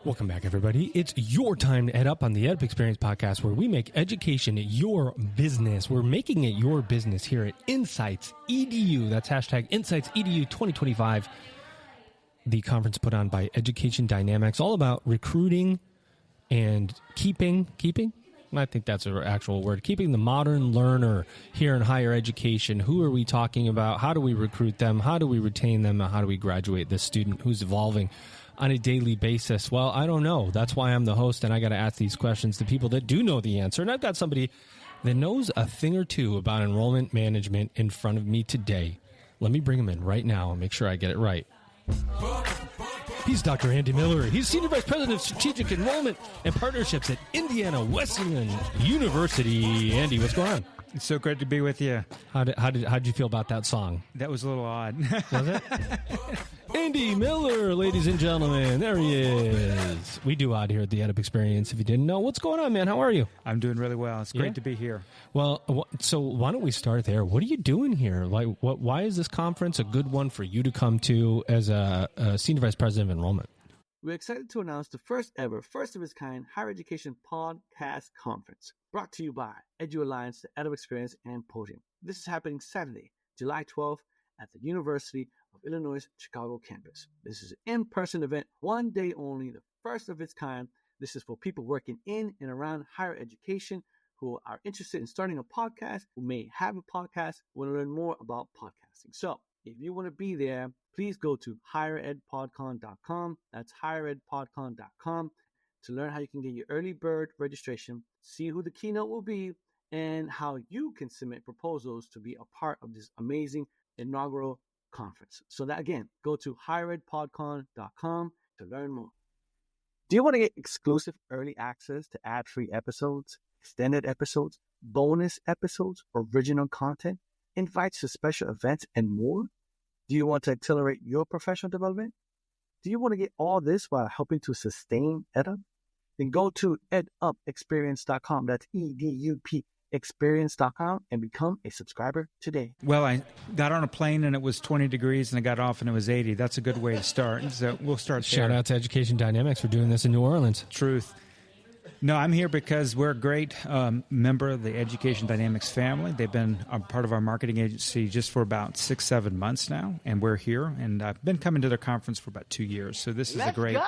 Welcome back, everybody. It's your time to ed up on the EdUp Experience podcast, where we make education your business. We're making it your business here at InsightsEDU. That's hashtag InsightsEDU 2025, the conference put on by Education Dynamics, all about recruiting and keeping, I think that's an actual word, keeping the modern learner here in higher education. Who are we talking about? How do we recruit them? How do we retain them? How do we graduate this student who's evolving on a daily basis? Well, I don't know. That's why I'm the host, and I got to ask these questions to people that do know the answer. And I've got somebody that knows a thing or two about enrollment management in front of me today. Let me bring him in right now and make sure I get it right. He's Dr. Andy Miller. He's Senior Vice President of Strategic Enrollment and Partnerships at Indiana Wesleyan University. Andy, what's going on? It's so great to be with you. How did you feel about that song? That was a little odd. Was it? Andy Miller, ladies and gentlemen. There he is. We do odd here at the EdUp Experience. If you didn't know, what's going on, man? How are you? I'm doing really well. It's great to be here. Well, so why don't we start there? What are you doing here? Why is this conference a good one for you to come to as a Senior Vice President of Enrollment? We're excited to announce the first of its kind higher education podcast conference, brought to you by Edu Alliance, the EdUp Experience, and Podium. This is happening Saturday, July 12th at the University of Illinois Chicago campus. This is an in-person event, one day only, the first of its kind. This is for people working in and around higher education who are interested in starting a podcast, who may have a podcast, want to learn more about podcasting. So if you want to be there, please go to higheredpodcon.com. That's higheredpodcon.com to learn how you can get your early bird registration, see who the keynote will be, and how you can submit proposals to be a part of this amazing inaugural conference. So that, again, go to higheredpodcon.com to learn more. Do you want to get exclusive early access to ad-free episodes, extended episodes, bonus episodes, original content, invites to special events, and more? Do you want to accelerate your professional development? Do you want to get all this while helping to sustain EdUp? Then go to edupexperience.com. That's EDUP experience.com and become a subscriber today. Well, I got on a plane and it was 20 degrees and I got off and it was 80. That's a good way to start. So we'll start there. Shout out to Education Dynamics for doing this in New Orleans. Truth. No, I'm here because we're a great member of the Education Dynamics family. They've been a part of our marketing agency just for about 6-7 months now, and we're here. And I've been coming to their conference for about 2 years. So this is a great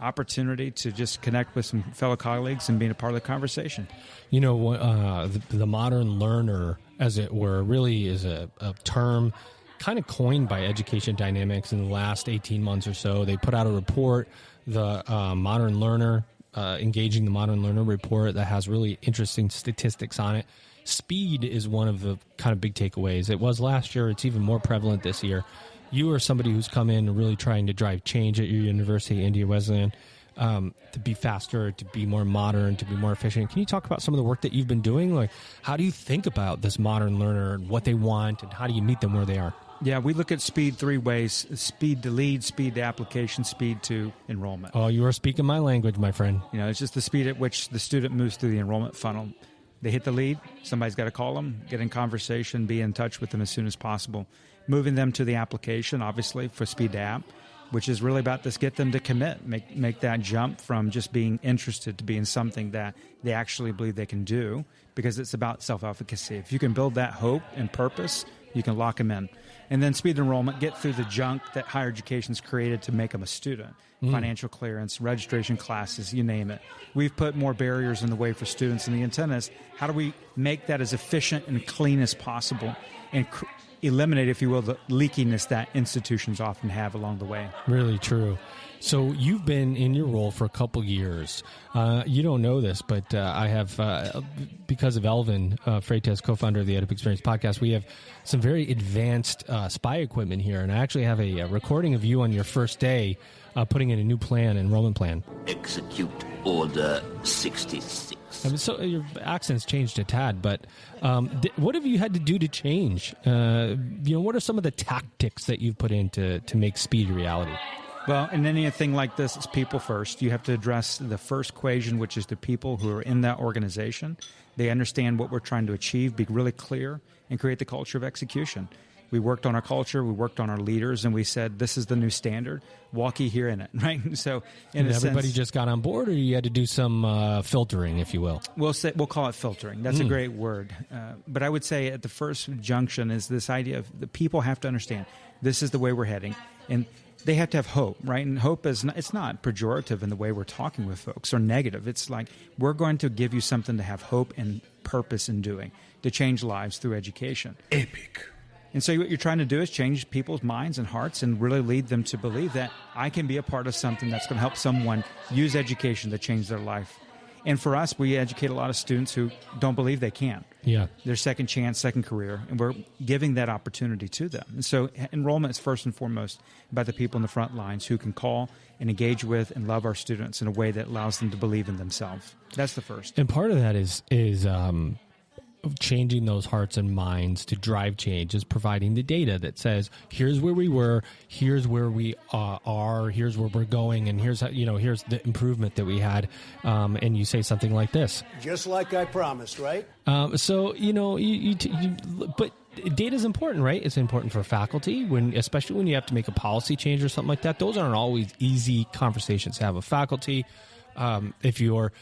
opportunity to just connect with some fellow colleagues and being a part of the conversation. You know, the modern learner, as it were, really is a term kind of coined by Education Dynamics in the last 18 months or so. They put out a report, the Modern Learner, Engaging the Modern Learner report, that has really interesting statistics on it. Speed is one of the kind of big takeaways. It was last year. It's even more prevalent this year. You are somebody who's come in and really trying to drive change at your university, Indiana Wesleyan, to be faster, to be more modern, to be more efficient. Can you talk about some of the work that you've been doing? Like, how do you think about this modern learner and what they want, and how do you meet them where they are? Yeah, we look at speed 3 ways: speed to lead, speed to application, speed to enrollment. Oh, you are speaking my language, my friend. You know, it's just the speed at which the student moves through the enrollment funnel. They hit the lead, somebody's got to call them, get in conversation, be in touch with them as soon as possible. Moving them to the application, obviously, for speed to app, which is really about this, get them to commit, make that jump from just being interested to being something that they actually believe they can do, because it's about self-efficacy. If you can build that hope and purpose, you can lock them in. And then speed enrollment, get through the junk that higher education's created to make them a student. Financial clearance, registration classes, you name it. We've put more barriers in the way for students, and the intent is, how do we make that as efficient and clean as possible and eliminate, if you will, the leakiness that institutions often have along the way? Really true. So you've been in your role for a couple years. You don't know this, but I have, because of Elvin Freitas, co-founder of the EdUp Experience podcast, we have some very advanced spy equipment here. And I actually have a recording of you on your first day putting in a new plan, enrollment plan. Execute Order 66. I mean, so your accent's changed a tad, but what have you had to do to change? What are some of the tactics that you've put in to make speed a reality? Well, in anything like this, it's people first. You have to address the first equation, which is the people who are in that organization. They understand what we're trying to achieve, be really clear, and create the culture of execution. We worked on our culture, we worked on our leaders, and we said, this is the new standard. Walk ye here in it, right? So and everybody just got on board, or you had to do some filtering, if you will? We'll call it filtering. That's a great word. But I would say at the first junction is this idea of the people have to understand this is the way we're heading. And they have to have hope, right? And hope is not, it's not pejorative in the way we're talking with folks or negative. It's like we're going to give you something to have hope and purpose in doing, to change lives through education. Epic. And so what you're trying to do is change people's minds and hearts and really lead them to believe that I can be a part of something that's going to help someone use education to change their life. And for us, we educate a lot of students who don't believe they can. Yeah. Their second chance, second career, and we're giving that opportunity to them. And so enrollment is first and foremost about the people in the front lines who can call and engage with and love our students in a way that allows them to believe in themselves. That's the first. And part of that is changing those hearts and minds to drive change, is providing the data that says, here's where we were, here's where we are, here's where we're going, and here's how, here's the improvement that we had. And you say something like this, just like I promised, right? but data is important, right? It's important for faculty, especially when you have to make a policy change or something like that. Those aren't always easy conversations to have with faculty. If you're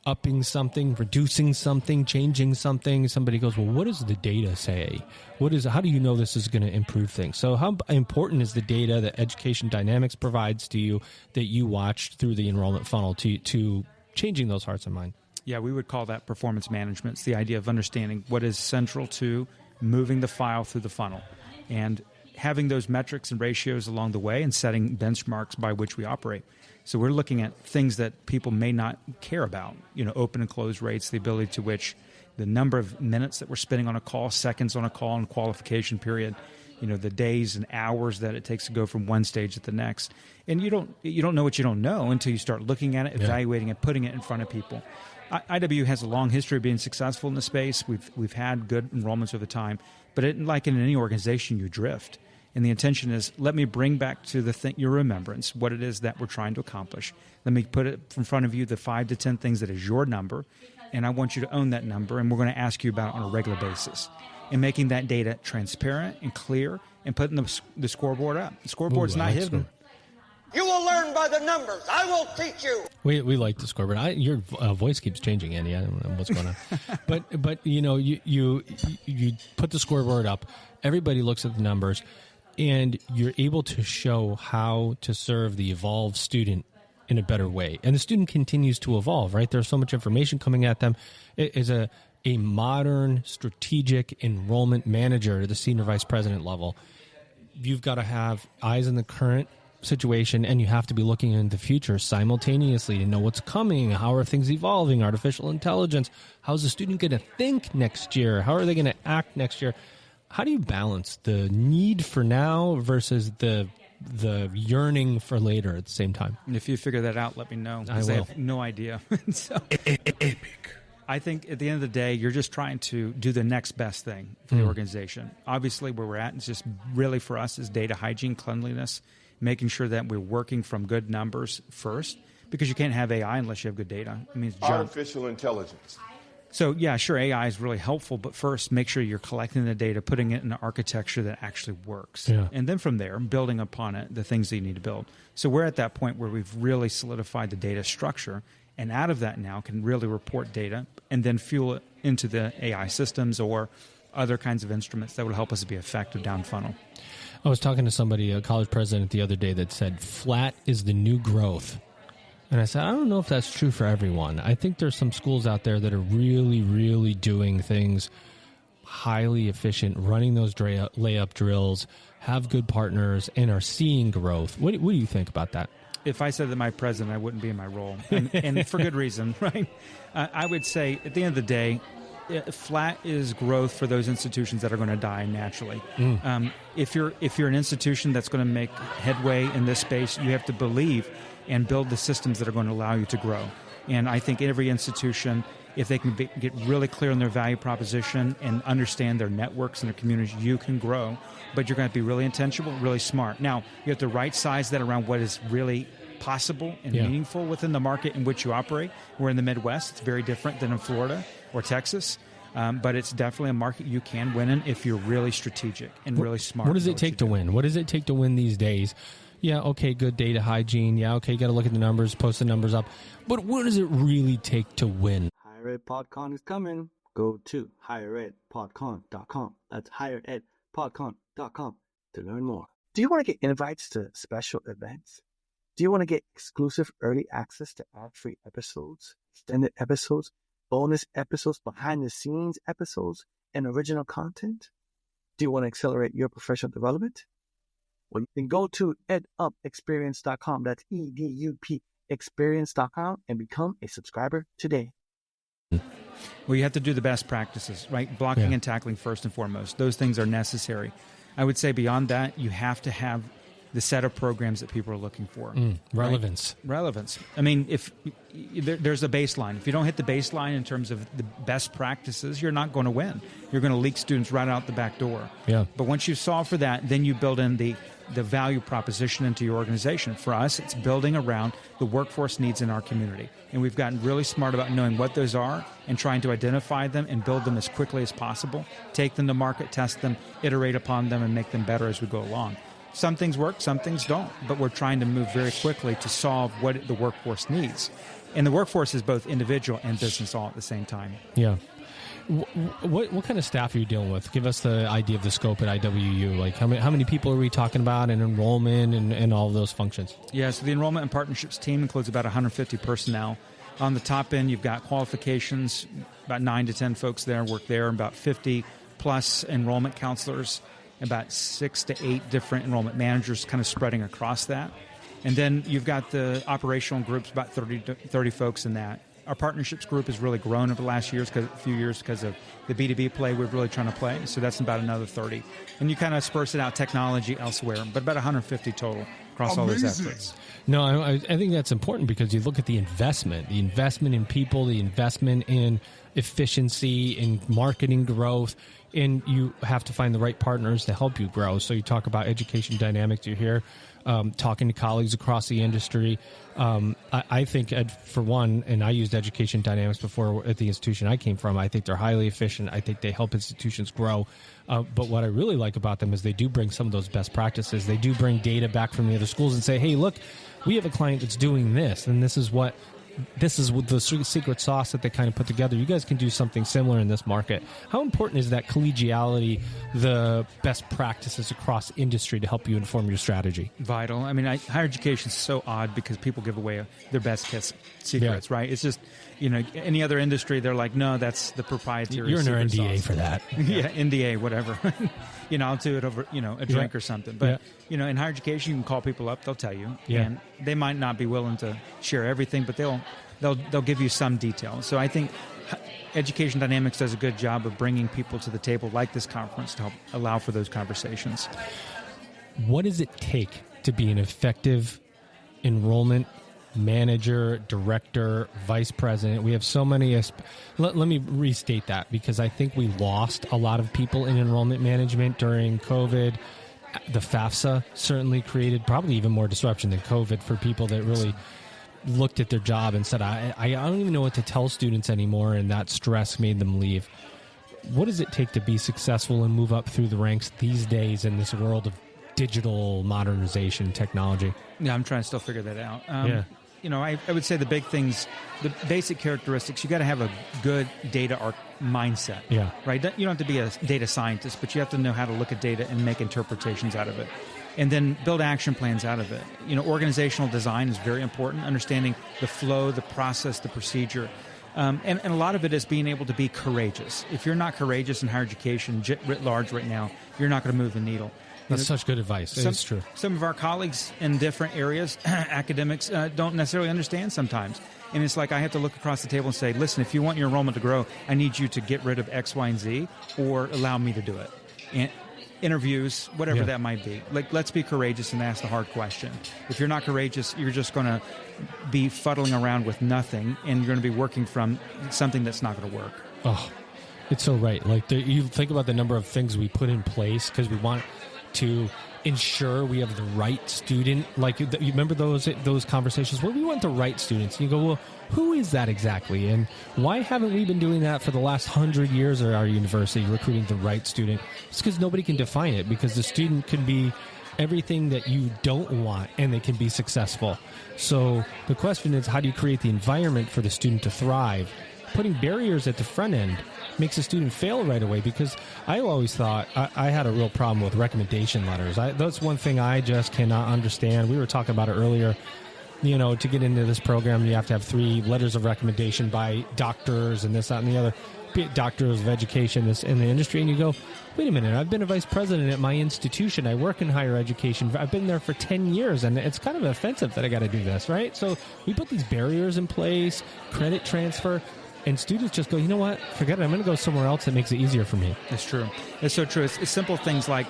upping something, reducing something, changing something, somebody goes, well, what does the data say? How do you know this is going to improve things? So how important is the data that Education Dynamics provides to you that you watched through the enrollment funnel to changing those hearts and minds? Yeah, we would call that performance management. It's the idea of understanding what is central to moving the file through the funnel and having those metrics and ratios along the way and setting benchmarks by which we operate. So we're looking at things that people may not care about, open and close rates, the ability to which the number of minutes that we're spending on a call, seconds on a call, and qualification period, the days and hours that it takes to go from one stage to the next. And you don't know what you don't know until you start looking at it, evaluating it, putting it in front of people. IW has a long history of being successful in the space. We've had good enrollments over time, but like in any organization, you drift. And the intention is, let me bring back to your remembrance what it is that we're trying to accomplish. Let me put it in front of you, the 5 to 10 things that is your number, and I want you to own that number, and we're going to ask you about it on a regular basis. And making that data transparent and clear and putting the scoreboard up. The scoreboard's not hidden. You will learn by the numbers. I will teach you. We like the scoreboard. Your voice keeps changing, Andy. I don't know what's going on. but you put the scoreboard up. Everybody looks at the numbers. And you're able to show how to serve the evolved student in a better way. And the student continues to evolve, right? There's so much information coming at them. It is a modern strategic enrollment manager at the senior vice president level. You've got to have eyes in the current situation, and you have to be looking into the future simultaneously to know what's coming. How are things evolving? Artificial intelligence. How's the student going to think next year? How are they going to act next year? How do you balance the need for now versus the yearning for later at the same time? And if you figure that out, let me know, because I have no idea. So, epic. I think at the end of the day, you're just trying to do the next best thing for the organization. Obviously, where we're at is just really for us is data hygiene, cleanliness, making sure that we're working from good numbers first, because you can't have AI unless you have good data. I mean, it's junk. Artificial intelligence. So, yeah, sure, AI is really helpful, but first make sure you're collecting the data, putting it in an architecture that actually works. Yeah. And then from there, building upon it, the things that you need to build. So we're at that point where we've really solidified the data structure, and out of that now can really report data and then fuel it into the AI systems or other kinds of instruments that will help us be effective down funnel. I was talking to somebody, a college president the other day, that said flat is the new growth. And I said, I don't know if that's true for everyone. I think there's some schools out there that are really, really doing things highly efficient, running those layup drills, have good partners, and are seeing growth. What do you think about that? If I said that my president, I wouldn't be in my role, and for good reason, right? I would say at the end of the day, flat is growth for those institutions that are going to die naturally. If you're an institution that's going to make headway in this space, you have to believe and build the systems that are going to allow you to grow. And I think every institution, if they can get really clear on their value proposition and understand their networks and their communities, you can grow. But you're going to be really intentional, really smart. Now, you have to right size that around what is really possible and meaningful within the market in which you operate. We're in the Midwest. It's very different than in Florida or Texas. But it's definitely a market you can win in if you're really strategic and really smart. What does it take to win? What does it take to win these days? Yeah, okay, good data hygiene. Yeah, okay, got to look at the numbers, post the numbers up. But what does it really take to win? Higher Ed PodCon is coming. Go to higheredpodcon.com. That's higheredpodcon.com to learn more. Do you want to get invites to special events? Do you want to get exclusive early access to ad-free episodes, extended episodes, bonus episodes, behind-the-scenes episodes, and original content? Do you want to accelerate your professional development? Well, you can go to edupexperience.com. That's EDUP experience.com and become a subscriber today. Well, you have to do the best practices, right? Blocking and tackling first and foremost. Those things are necessary. I would say beyond that, you have to have the set of programs that people are looking for. Relevance. Right? Relevance. I mean, if there's a baseline. If you don't hit the baseline in terms of the best practices, you're not going to win. You're going to leak students right out the back door. Yeah. But once you solve for that, then you build in the value proposition into your organization. For us, it's building around the workforce needs in our community. And we've gotten really smart about knowing what those are and trying to identify them and build them as quickly as possible, take them to market, test them, iterate upon them, and make them better as we go along. Some things work, some things don't, but we're trying to move very quickly to solve what the workforce needs. And the workforce is both individual and business all at the same time. Yeah. What kind of staff are you dealing with? Give us the idea of the scope at IWU. Like how many people are we talking about, and enrollment and all of those functions? Yeah, so the enrollment and partnerships team includes about 150 personnel. On the top end, you've got qualifications, about 9 to 10 folks there work there, about 50 plus enrollment counselors, about 6 to 8 different enrollment managers kind of spreading across that. And then you've got the operational groups, about 30 folks in that. Our partnerships group has really grown over the last few years because of the B2B play we're really trying to play. So that's about another 30. And you kind of disperse it out technology elsewhere, but about 150 total across all those efforts. No, I think that's important because you look at the investment in people, the investment in efficiency, in marketing growth, and you have to find the right partners to help you grow. So you talk about education dynamics. You're here talking to colleagues across the industry. I think, for one, and I used education dynamics before at the institution I came from, I think they're highly efficient. I think they help institutions grow. But what I really like about them is they do bring some of those best practices. They do bring data back from the other schools and say, hey, look, we have a client that's doing this, and this is the secret sauce that they kind of put together. You guys can do something similar in this market. How important is that collegiality, the best practices across industry to help you inform your strategy? Vital. I mean, higher education is so odd because people give away their best secrets, right? It's just, any other industry, they're like, no, that's the proprietary. You're in our NDA sauce for that. Yeah, NDA, whatever. I'll do it over, a drink or something. But, in higher education, you can call people up, they'll tell you. Yeah. And they might not be willing to share everything, but they'll give you some detail. So I think Education Dynamics does a good job of bringing people to the table like this conference to help allow for those conversations. What does it take to be an effective enrollment manager, director, vice president? We have so many. Let me restate that, because I think we lost a lot of people in enrollment management during COVID. The FAFSA certainly created probably even more disruption than COVID for people that really looked at their job and said, I don't even know what to tell students anymore, and that stress made them leave. What does it take to be successful and move up through the ranks these days in this world of digital modernization technology? Yeah, I'm trying to still figure that out. I would say the big things, the basic characteristics, you got to have a good data mindset. Yeah. Right? You don't have to be a data scientist, but you have to know how to look at data and make interpretations out of it. And then build action plans out of it. Organizational design is very important, understanding the flow, the process, the procedure. And a lot of it is being able to be courageous. If you're not courageous in higher education, writ large right now, you're not going to move the needle. That's such good advice. It's true. Some of our colleagues in different areas, academics, don't necessarily understand sometimes. And it's like I have to look across the table and say, listen, if you want your enrollment to grow, I need you to get rid of X, Y, and Z, or allow me to do it. And interviews, whatever that might be. Like, let's be courageous and ask the hard question. If you're not courageous, you're just going to be fuddling around with nothing, and you're going to be working from something that's not going to work. Oh, it's so right. Like, you think about the number of things we put in place because we want to ensure we have the right student? Like, you remember those conversations where we want the right students? And you go, well, who is that exactly? And why haven't we been doing that for the last 100 years at our university, recruiting the right student? It's because nobody can define it, because the student can be everything that you don't want, and they can be successful. So the question is, how do you create the environment for the student to thrive? Putting barriers at the front end makes a student fail right away, because I always thought I had a real problem with recommendation letters. That's one thing I just cannot understand. We were talking about it earlier. You know, to get into this program, you have to have 3 letters of recommendation by doctors and this, that, and the other, doctors of education in the industry. And you go, wait a minute, I've been a vice president at my institution. I work in higher education. I've been there for 10 years, and it's kind of offensive that I got to do this, right? So we put these barriers in place, credit transfer, and students just go, you know what, forget it. I'm going to go somewhere else that makes it easier for me. It's true. It's so true. It's simple things like,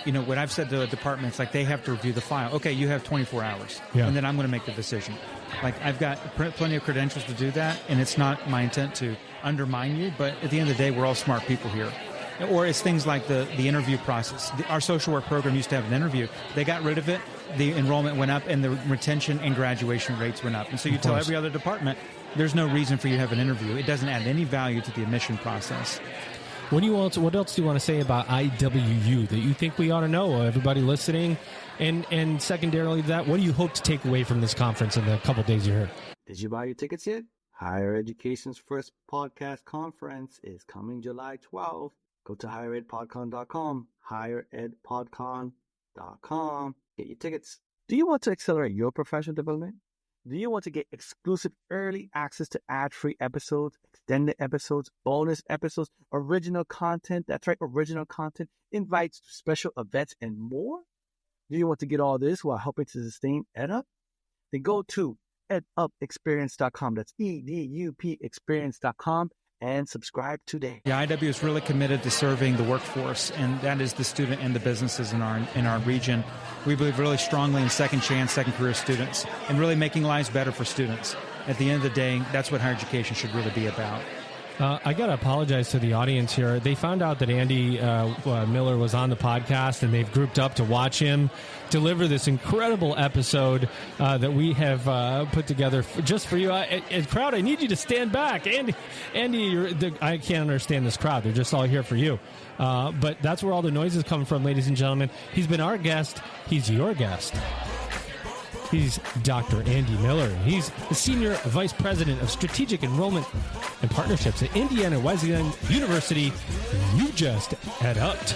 you know, what I've said to the departments, like they have to review the file. Okay, you have 24 hours, and then I'm going to make the decision. Like, I've got plenty of credentials to do that, and it's not my intent to undermine you, but at the end of the day, we're all smart people here. Or it's things like the interview process. Our social work program used to have an interview. They got rid of it. The enrollment went up, and the retention and graduation rates went up. And so you tell every other department, there's no reason for you to have an interview. It doesn't add any value to the admission process. What else do you want to say about IWU that you think we ought to know, everybody listening? And secondarily to that, what do you hope to take away from this conference in the couple days you're here? Did you buy your tickets yet? Higher Education's first podcast conference is coming July 12th. Go to higheredpodcon.com, higheredpodcon.com. Get your tickets. Do you want to accelerate your professional development? Do you want to get exclusive early access to ad-free episodes, extended episodes, bonus episodes, original content? That's right, original content, invites to special events, and more? Do you want to get all this while helping to sustain EdUp? Then go to edupexperience.com. That's EDUP experience.com and subscribe today. The IW is really committed to serving the workforce, and that is the student and the businesses in our region. We believe really strongly in second chance, second career students, and really making lives better for students. At the end of the day, that's what higher education should really be about. I got to apologize to the audience here. They found out that Andy Miller was on the podcast, and they've grouped up to watch him deliver this incredible episode that we have put together just for you. Crowd, I need you to stand back. Andy, I can't understand this crowd. They're just all here for you. But that's where all the noises come from, ladies and gentlemen. He's been our guest. He's your guest. He's Dr. Andy Miller. He's the Senior Vice President of Strategic Enrollment and Partnerships at Indiana Wesleyan University. You just EdUp'd.